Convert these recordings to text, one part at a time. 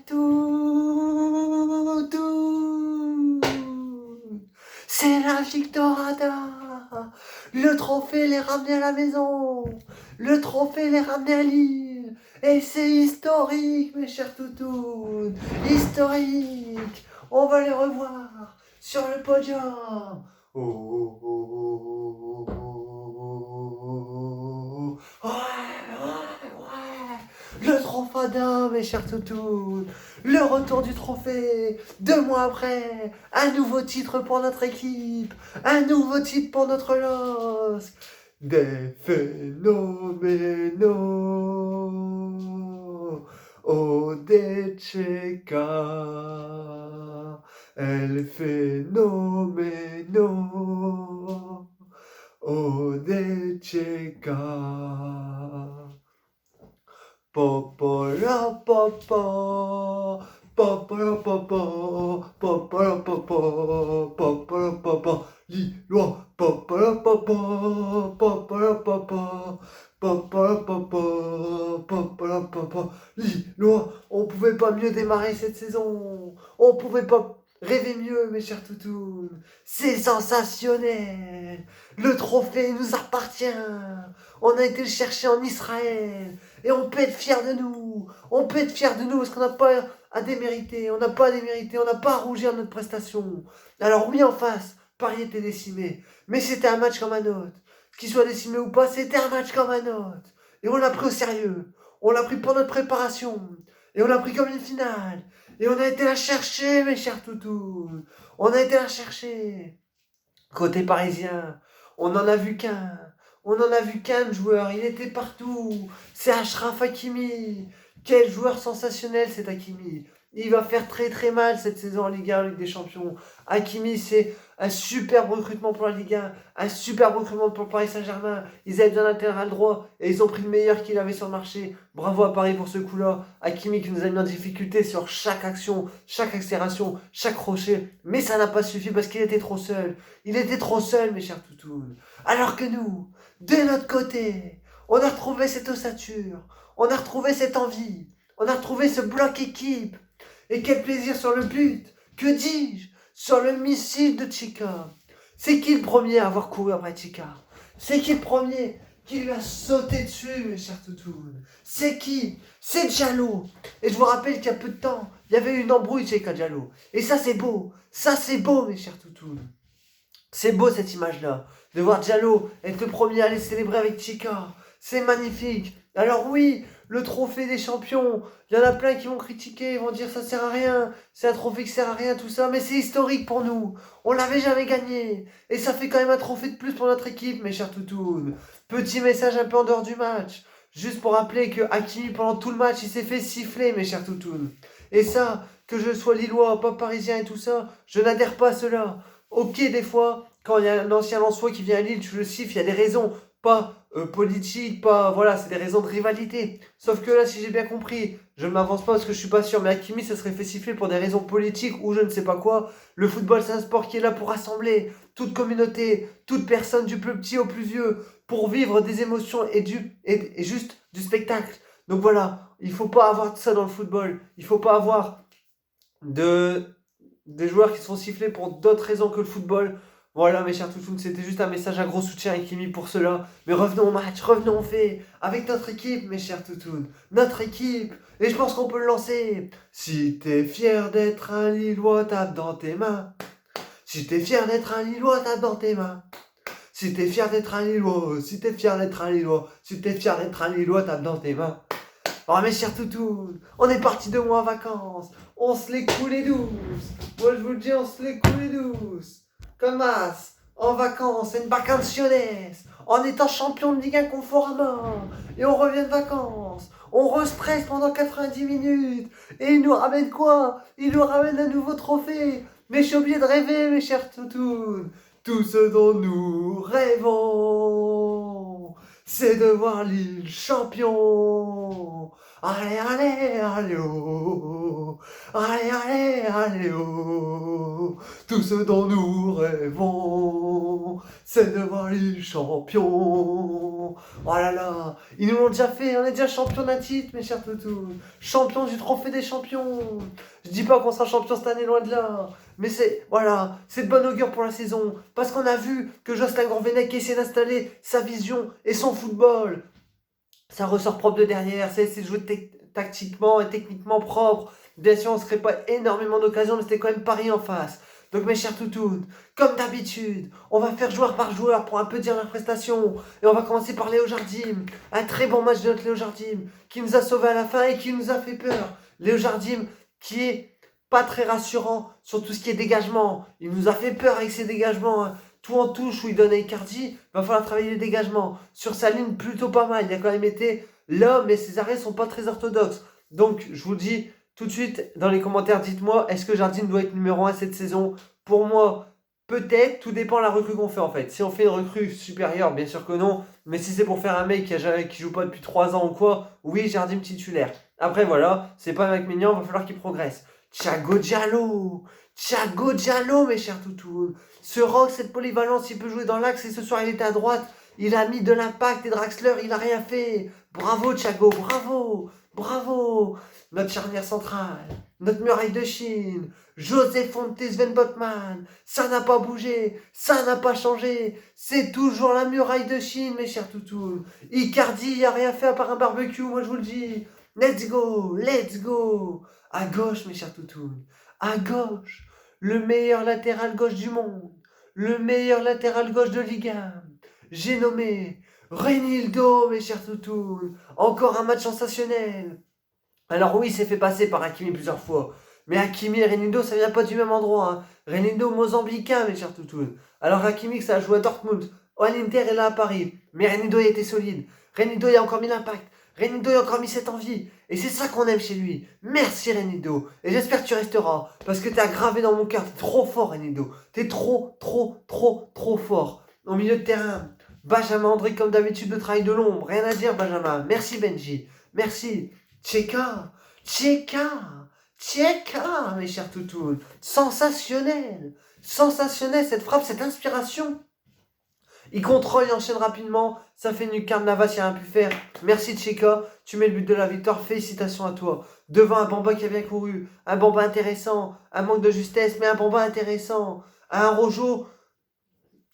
Tout. C'est la victorada. Le trophée l'est ramené à la maison. Le trophée l'est ramené à Lille. Et c'est historique, mes chers toutous. Historique. On va les revoir sur le podium. Oh, oh, oh, oh, oh, oh, oh. Ouais. Le trophada, mes chers toutous. Le retour du trophée. 2 mois après, un nouveau titre pour notre équipe. Un nouveau titre pour notre LOSC. Des phénoménaux. Odecheka. El phénoménaux. Odecheka. Popola popo, popola popo, popola popo, popola popo, Lillois, popola popo, popola popo, popola popo, popola popo, Lillois. On pouvait pas mieux démarrer cette saison. On pouvait pas rêver mieux, mes chers toutous. C'est sensationnel. Le trophée nous appartient. On a été le chercher en Israël. Et on peut être fiers de nous. On peut être fiers de nous parce qu'on n'a pas à démériter. On n'a pas à démériter. On n'a pas à rougir de notre prestation. Alors oui, en face, Paris était décimé. Mais c'était un match comme un autre. Qu'il soit décimé ou pas, c'était un match comme un autre. Et on l'a pris au sérieux. On l'a pris pour notre préparation. Et on l'a pris comme une finale. Et on a été la chercher, mes chers toutous. On a été la chercher. Côté parisien, on n'en a vu qu'un. On n'en a vu qu'un joueur, il était partout. C'est Achraf Hakimi. Quel joueur sensationnel cet Hakimi. Il va faire très très mal cette saison en Ligue 1, en Ligue des Champions. Hakimi, c'est un superbe recrutement pour la Ligue 1, un superbe recrutement pour le Paris Saint-Germain. Ils avaient besoin d'un latéral droit et ils ont pris le meilleur qu'il avait sur le marché. Bravo à Paris pour ce coup-là. Hakimi qui nous a mis en difficulté sur chaque action, chaque accélération, chaque crochet. Mais ça n'a pas suffi parce qu'il était trop seul. Il était trop seul, mes chers toutous. Alors que nous, de notre côté, on a retrouvé cette ossature, on a retrouvé cette envie, on a retrouvé ce bloc équipe. Et quel plaisir sur le but, que dis-je, sur le missile de Chica. C'est qui le premier à avoir couru après Chica? C'est qui le premier qui lui a sauté dessus, mes chers toutous? C'est qui? C'est Diallo. Et je vous rappelle qu'il y a peu de temps, il y avait eu une embrouille chez Diallo. Et ça c'est beau, mes chers toutous. C'est beau cette image-là, de voir Diallo être le premier à aller célébrer avec Chica. C'est magnifique. Alors oui, le trophée des champions, il y en a plein qui vont critiquer, ils vont dire ça sert à rien, c'est un trophée qui sert à rien, tout ça, mais c'est historique pour nous. On l'avait jamais gagné. Et ça fait quand même un trophée de plus pour notre équipe, mes chers toutous. Petit message un peu en dehors du match. Juste pour rappeler que Hakimi, pendant tout le match, il s'est fait siffler, mes chers toutous. Et ça, que je sois lillois, pas parisien et tout ça, je n'adhère pas à cela. Ok, des fois, quand il y a un ancien Lensois qui vient à Lille, tu le siffles, il y a des raisons, pas politiques, pas... Voilà, c'est des raisons de rivalité. Sauf que là, si j'ai bien compris, je ne m'avance pas parce que je suis pas sûr, mais Hakimi se serait fait siffler pour des raisons politiques ou je ne sais pas quoi. Le football, c'est un sport qui est là pour rassembler toute communauté, toute personne, du plus petit au plus vieux, pour vivre des émotions et juste du spectacle. Donc voilà, il faut pas avoir de ça dans le football. Il faut pas avoir des joueurs qui se font siffler pour d'autres raisons que le football. Voilà, mes chers toutous, c'était juste un message, un gros soutien à Kimi pour cela. Mais revenons au match, revenons au fait, avec notre équipe, mes chers toutous. Notre équipe. Et je pense qu'on peut le lancer. Si t'es fier d'être un Lillois, tape dans tes mains. Si t'es fier d'être un Lillois, tape dans tes mains. Si t'es fier d'être un Lillois, si t'es fier d'être un Lillois, si t'es fier d'être un Lillois, tape dans tes mains. Oh mes chers toutous, on est parti 2 mois en vacances. On se les coulait douce. Moi je vous le dis, on se les coulait douce. Comme as, en vacances, une vacaciones. En étant champion de Ligue 1 Conforama. Et on revient de vacances. On restresse pendant 90 minutes. Et il nous ramène quoi? Il nous ramène un nouveau trophée. Mais je suis obligé de rêver, mes chers toutous. Tout ce dont nous rêvons, c'est de voir Lille champion. Allez, allez, allez, oh. Allez, allez, allez, oh. Tout ce dont nous rêvons, c'est de voir les champions. Oh là là, ils nous l'ont déjà fait, on est déjà champion d'un titre, mes chers toutous. Champion du trophée des champions. Je dis pas qu'on sera champion cette année, loin de là. Mais voilà, c'est de bon augure pour la saison. Parce qu'on a vu que Jocelyn Gourvenec essaie d'installer sa vision et son football. Ça ressort propre de derrière, ça essaie de jouer tactiquement et techniquement propre. Bien sûr, on ne se crée pas énormément d'occasions, mais c'était quand même Paris en face. Donc mes chers toutous, comme d'habitude, on va faire joueur par joueur pour un peu dire leur prestation. Et on va commencer par Léo Jardim. Un très bon match de notre Léo Jardim, qui nous a sauvés à la fin et qui nous a fait peur. Léo Jardim, qui est pas très rassurant sur tout ce qui est dégagement. Il nous a fait peur avec ses dégagements. Hein. Tout en touche où il donne à Icardi, va falloir travailler les dégagements. Sur sa ligne, plutôt pas mal. Il a quand même été là, mais ses arrêts sont pas très orthodoxes. Donc, je vous dis tout de suite dans les commentaires, dites-moi, est-ce que Jardim doit être numéro 1 cette saison? Pour moi, peut-être, tout dépend de la recrue qu'on fait en fait. Si on fait une recrue supérieure, bien sûr que non. Mais si c'est pour faire un mec qui joue pas depuis 3 ans ou quoi, oui, Jardim titulaire. Après, voilà, c'est pas un mec mignon, il va falloir qu'il progresse. Thiago Diallo, mes chers toutous. Ce rock, cette polyvalence, il peut jouer dans l'axe et ce soir il était à droite. Il a mis de l'impact et Draxler, il a rien fait. Bravo Thiago, bravo. Notre charnière centrale, notre muraille de Chine, José Fonte, Sven Botman, ça n'a pas bougé, ça n'a pas changé. C'est toujours la muraille de Chine, mes chers toutous. Icardi, il a rien fait à part un barbecue, moi je vous le dis. Let's go. À gauche, mes chers toutous. À gauche, le meilleur latéral gauche du monde. Le meilleur latéral gauche de Ligue 1. J'ai nommé Reinildo, mes chers toutous. Encore un match sensationnel. Alors oui, il s'est fait passer par Hakimi plusieurs fois. Mais Hakimi et Reinildo, ça vient pas du même endroit. Hein. Reinildo, mozambicain, mes chers toutous. Alors Hakimi, ça a joué à Dortmund. À l'Inter et là à Paris. Mais Reinildo, il était solide. Reinildo, il a encore mis l'impact. Reinildo, il a encore mis cette envie. Et c'est ça qu'on aime chez lui. Merci Reinildo. Et j'espère que tu resteras. Parce que t'as gravé dans mon cœur. T'es trop fort, Reinildo. T'es trop fort. Au milieu de terrain, Benjamin André, comme d'habitude, le travail de l'ombre. Rien à dire, Benjamin. Merci, Benji. Merci. Tcheka, mes chers toutous. Sensationnel cette frappe, cette inspiration. Il contrôle, il enchaîne rapidement. Ça fait une lucarne, Navas, il n'a rien pu faire. Merci Tcheka, tu mets le but de la victoire. Félicitations à toi. Devant un Bamba qui a bien couru. Un Bamba intéressant. Un manque de justesse, mais un Bamba intéressant. Un Rojo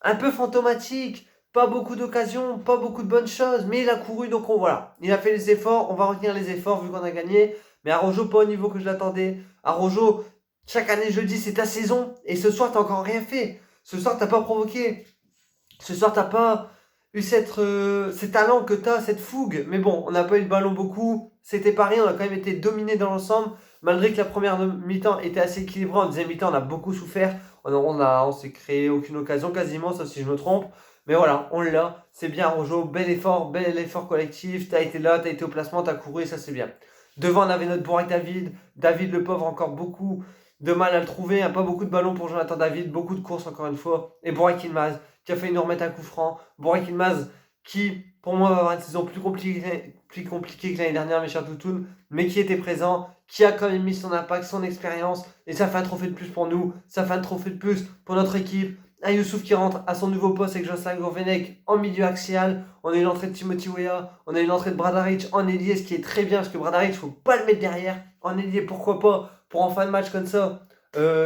un peu fantomatique. Pas beaucoup d'occasions, pas beaucoup de bonnes choses. Mais il a couru, donc voilà. Il a fait les efforts. On va retenir les efforts vu qu'on a gagné. Mais Araujo, pas au niveau que je l'attendais. Araujo, chaque année je le dis, c'est ta saison. Et ce soir, t'as encore rien fait. Ce soir, t'as pas provoqué. Ce soir, t'as pas eu ces talents que t'as, cette fougue. Mais bon, on n'a pas eu de ballon beaucoup. C'était pareil, on a quand même été dominé dans l'ensemble. Malgré que la première mi-temps était assez équilibrée, en deuxième mi-temps, on a beaucoup souffert. On s'est créé aucune occasion quasiment, sauf si je me trompe. Mais voilà, on l'a. C'est bien, Rojo. Bel effort collectif. T'as été là, t'as été au placement, t'as couru et ça, c'est bien. Devant, on avait notre Bourac David. David, le pauvre, encore beaucoup de mal à le trouver. Pas beaucoup de ballons pour Jonathan David. Beaucoup de courses, encore une fois. Et Bourac Yilmaz, qui a failli nous remettre un coup franc. Bourac Yilmaz, qui, pour moi, va avoir une saison plus compliquée que l'année dernière, mes chers toutounes, mais qui était présent, qui a quand même mis son impact, son expérience, et ça fait un trophée de plus pour nous, ça fait un trophée de plus pour notre équipe. Un Youssouf qui rentre à son nouveau poste avec Jocelyn Gourvenec en milieu axial. On a eu l'entrée de Timothy Weah, on a eu l'entrée de Bradaric en ailier, ce qui est très bien, parce que Bradaric, il ne faut pas le mettre derrière. En ailier, pourquoi pas, pour en fin de match comme ça,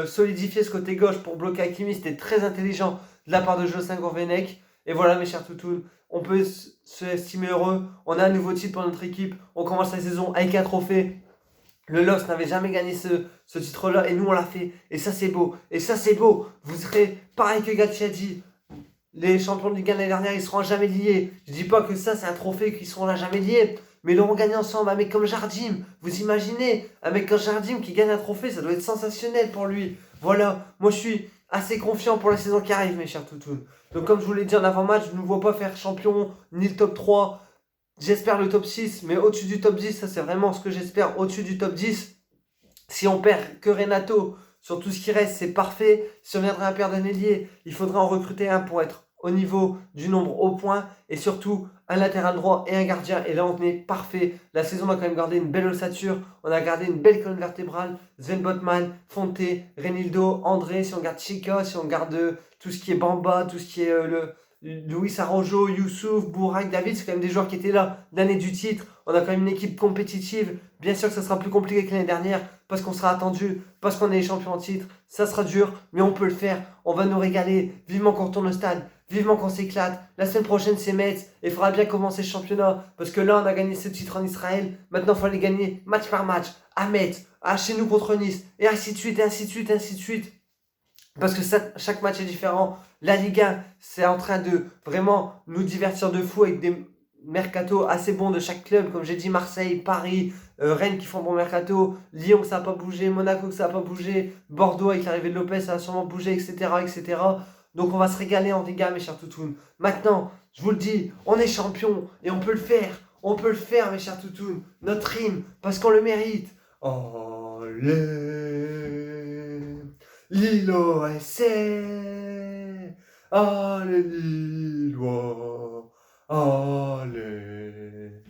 solidifier ce côté gauche pour bloquer Hakimi, c'était très intelligent de la part de Jocelyn Gourvenec. Et voilà mes chers toutous, on peut se estimer heureux, on a un nouveau titre pour notre équipe, on commence la saison avec un trophée. Le LOSC n'avait jamais gagné ce titre-là et nous on l'a fait. Et ça c'est beau. Vous serez pareil que Gatti a dit. Les champions de Ligue 1 l'année dernière, ils seront jamais liés. Je dis pas que ça c'est un trophée qu'ils seront là jamais liés. Mais ils l'auront gagné ensemble. Un mec comme Jardim, vous imaginez, un mec comme Jardim qui gagne un trophée, ça doit être sensationnel pour lui. Voilà, moi je suis assez confiant pour la saison qui arrive, mes chers toutous. Donc comme je vous l'ai dit en avant-match, je ne vous vois pas faire champion ni le top 3. J'espère le top 6, mais au-dessus du top 10, ça c'est vraiment ce que j'espère. Au-dessus du top 10, si on perd que Renato, sur tout ce qui reste, c'est parfait. Si on viendrait à perdre un ailier, il faudrait en recruter un pour être au niveau du nombre au point et surtout un latéral droit et un gardien. Et là, on est parfait. La saison, on a quand même gardé une belle ossature. On a gardé une belle colonne vertébrale. Sven Botman, Fonte, Renildo, André. Si on garde Chica, si on garde tout ce qui est Bamba, tout ce qui est Luis Araujo, Youssouf, Bourak, David, c'est quand même des joueurs qui étaient là l'année du titre. On a quand même une équipe compétitive. Bien sûr que ça sera plus compliqué que l'année dernière parce qu'on sera attendu, parce qu'on est les champions en titre. Ça sera dur, mais on peut le faire. On va nous régaler. Vivement qu'on retourne au stade. Vivement qu'on s'éclate. La semaine prochaine, c'est Metz. Et il faudra bien commencer le championnat. Parce que là, on a gagné ce titre en Israël. Maintenant, il faut aller gagner match par match. À Metz, à chez nous contre Nice. Et ainsi de suite, et ainsi de suite, et ainsi de suite. Parce que chaque match est différent. La Ligue 1, c'est en train de vraiment nous divertir de fou avec des mercato assez bons de chaque club. Comme j'ai dit, Marseille, Paris, Rennes qui font bon mercato, Lyon que ça n'a pas bougé, Monaco que ça n'a pas bougé, Bordeaux avec l'arrivée de Lopez ça va sûrement bouger, etc., etc. Donc on va se régaler en Ligue 1, mes chers toutounes. Maintenant, je vous le dis, on est champion et on peut le faire. On peut le faire, mes chers toutounes. Notre hymne, parce qu'on le mérite. Allez, Lilo SC, allez Lillois, allez.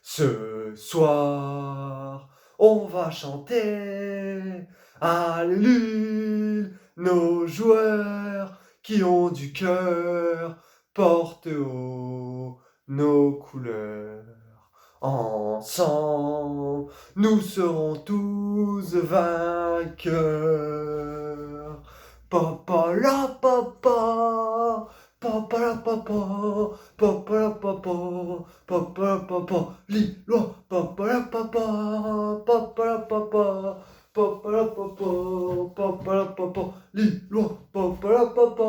Ce soir, on va chanter, allez Lille, nos joueurs qui ont du cœur, portent haut nos couleurs. Ensemble, nous serons tous vainqueurs. Papa la papa, papa la papa, papa la papa, papa la papa, Lillois, papa la papa, papa la papa, papa la papa, papa la papa, Lillois, papa la papa,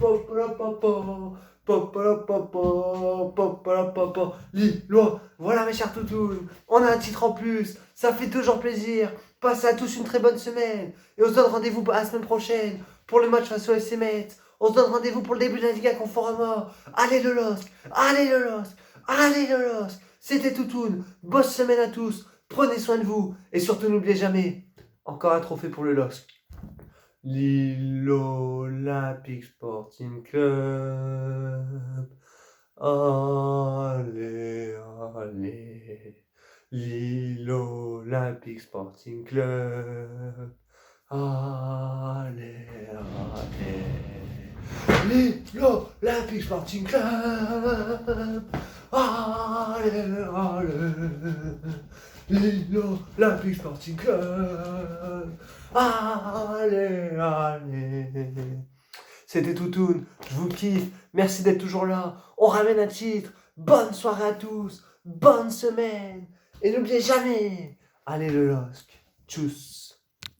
papa la papa. Papa, papa, papa, papa, Lillois. Voilà mes chers toutous, on a un titre en plus, ça fait toujours plaisir. Passez à tous une très bonne semaine. Et on se donne rendez-vous à la semaine prochaine pour le match face au FC Metz. On se donne rendez-vous pour le début de la Liga Conforama. Allez le LOSC, allez le LOSC, allez le LOSC. C'était Toutoun, bonne semaine à tous, prenez soin de vous. Et surtout n'oubliez jamais, encore un trophée pour le LOSC. Lille Olympique Sporting Club. Allez, allez. Lille Olympique Sporting Club. Allez, allez. Lille Olympique Sporting Club. Allez, allez. Lille Olympique Sporting Club. Allez, allez. C'était Toutoun, je vous kiffe, merci d'être toujours là. On ramène un titre. Bonne soirée à tous, bonne semaine. Et n'oubliez jamais, allez le LOSC. Tchuss.